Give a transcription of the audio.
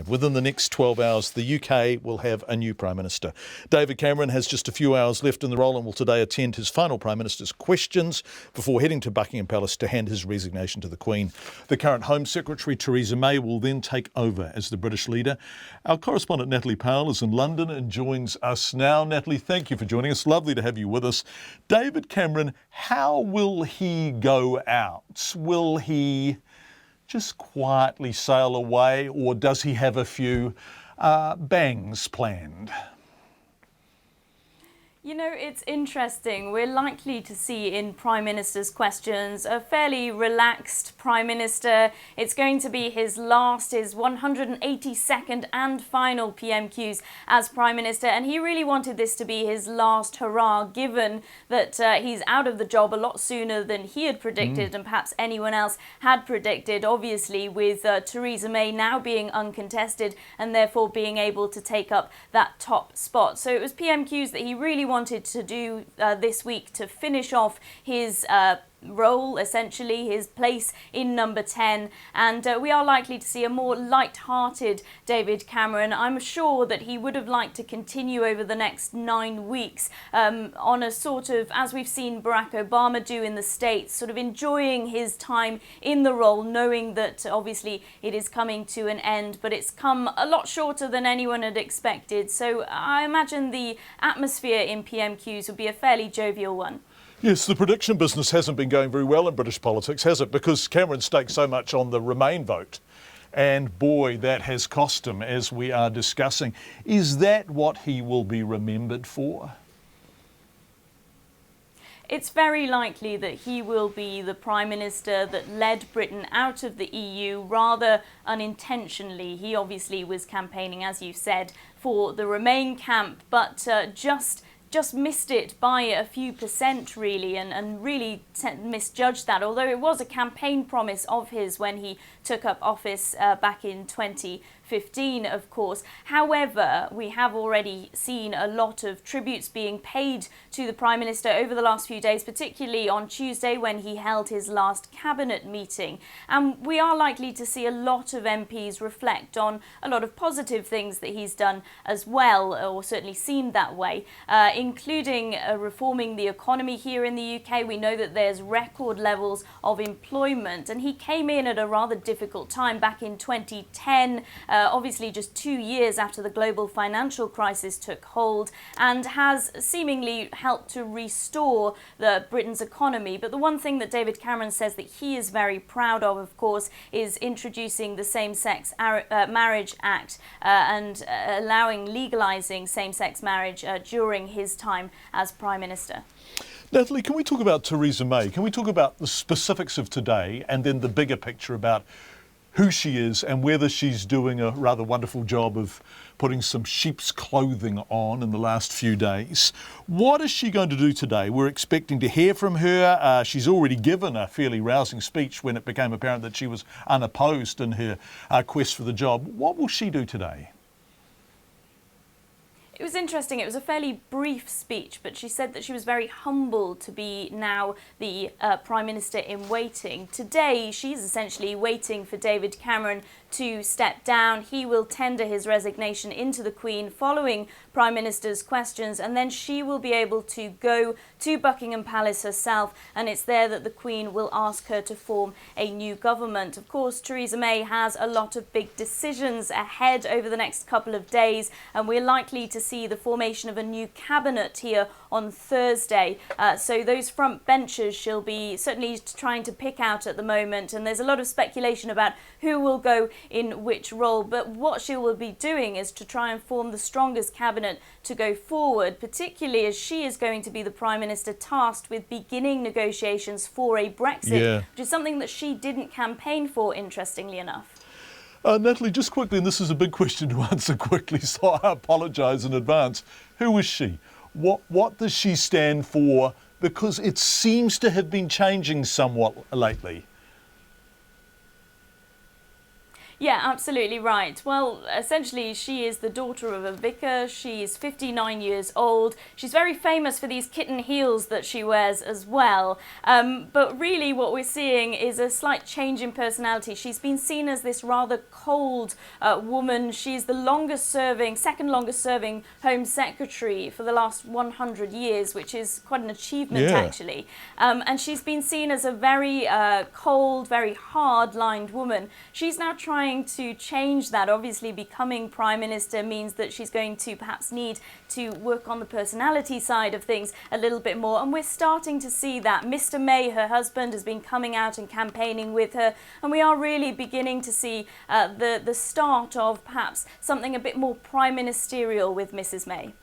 Within the next 12 hours, the UK will have a new Prime Minister. David Cameron has just a few hours left in the role and will today attend his final Prime Minister's questions before heading to Buckingham Palace to hand his resignation to the Queen. The current Home Secretary, Theresa May, will then take over as the British leader. Our correspondent, Natalie Powell, is in London and joins us now. Natalie, thank you for joining us. Lovely to have you with us. David Cameron, how will he go out? Will he just quietly sail away, or does he have a few bangs planned? You know, it's interesting. We're likely to see in Prime Minister's questions a fairly relaxed Prime Minister. It's going to be his 182nd and final PMQs as Prime Minister, and he really wanted this to be his last hurrah, given that he's out of the job a lot sooner than he had predicted and perhaps anyone else had predicted, obviously with Theresa May now being uncontested and therefore being able to take up that top spot. So it was PMQs that he really wanted to do this week to finish off his role, essentially his place in number 10, and we are likely to see a more light-hearted David Cameron. I'm sure that he would have liked to continue over the next 9 weeks on a sort of, as we've seen Barack Obama do in the States, sort of enjoying his time in the role, knowing that obviously it is coming to an end, but it's come a lot shorter than anyone had expected. So I imagine the atmosphere in PMQs would be a fairly jovial one. Yes, the prediction business hasn't been going very well in British politics, has it? Because Cameron staked so much on the Remain vote. And boy, that has cost him, as we are discussing. Is that what he will be remembered for? It's very likely that he will be the Prime Minister that led Britain out of the EU rather unintentionally. He obviously was campaigning, as you said, for the Remain camp, but just missed it by a few percent, really, and really misjudged that, although it was a campaign promise of his when he took up office back in 2015, of course. However, we have already seen a lot of tributes being paid to the Prime Minister over the last few days, particularly on Tuesday when he held his last cabinet meeting. And we are likely to see a lot of MPs reflect on a lot of positive things that he's done as well, or certainly seemed that way, including reforming the economy here in the UK. We know that there's record levels of employment, and he came in at a rather difficult time back in 2010, obviously just 2 years after the global financial crisis took hold, and has seemingly helped to restore Britain's economy. But the one thing that David Cameron says that he is very proud of course, is introducing the Same-Sex Marriage Act and legalising same-sex marriage during his time as Prime Minister. Natalie, can we talk about Theresa May? Can we talk about the specifics of today and then the bigger picture about who she is and whether she's doing a rather wonderful job of putting some sheep's clothing on in the last few days? What is she going to do today? We're expecting to hear from her. She's already given a fairly rousing speech when it became apparent that she was unopposed in her quest for the job. What will she do today? It was interesting. It was a fairly brief speech, but she said that she was very humbled to be now the Prime Minister in waiting. Today, she's essentially waiting for David Cameron to step down. He will tender his resignation into the Queen following Prime Minister's questions, and then she will be able to go to Buckingham Palace herself, and it's there that the Queen will ask her to form a new government. Of course, Theresa May has a lot of big decisions ahead over the next couple of days, and we're likely to see the formation of a new cabinet here on Thursday. So those front benches she'll be certainly trying to pick out at the moment, and there's a lot of speculation about who will go in which role, but what she will be doing is to try and form the strongest cabinet to go forward, particularly as she is going to be the Prime Minister tasked with beginning negotiations for a Brexit, which is something that she didn't campaign for, interestingly enough. Natalie, just quickly, and this is a big question to answer quickly, so I apologise in advance. Who is she? What does she stand for? Because it seems to have been changing somewhat lately. Yeah, absolutely right. Well, essentially, she is the daughter of a vicar. She's 59 years old. She's very famous for these kitten heels that she wears as well. But really, what we're seeing is a slight change in personality. She's been seen as this rather cold woman. She's the second longest serving Home Secretary for the last 100 years, which is quite an achievement, actually. And she's been seen as a very cold, very hard-lined woman. She's now trying to change that. Obviously, becoming Prime Minister means that she's going to perhaps need to work on the personality side of things a little bit more, and we're starting to see that. Mr. May, her husband, has been coming out and campaigning with her, and we are really beginning to see the start of perhaps something a bit more prime ministerial with Mrs. May.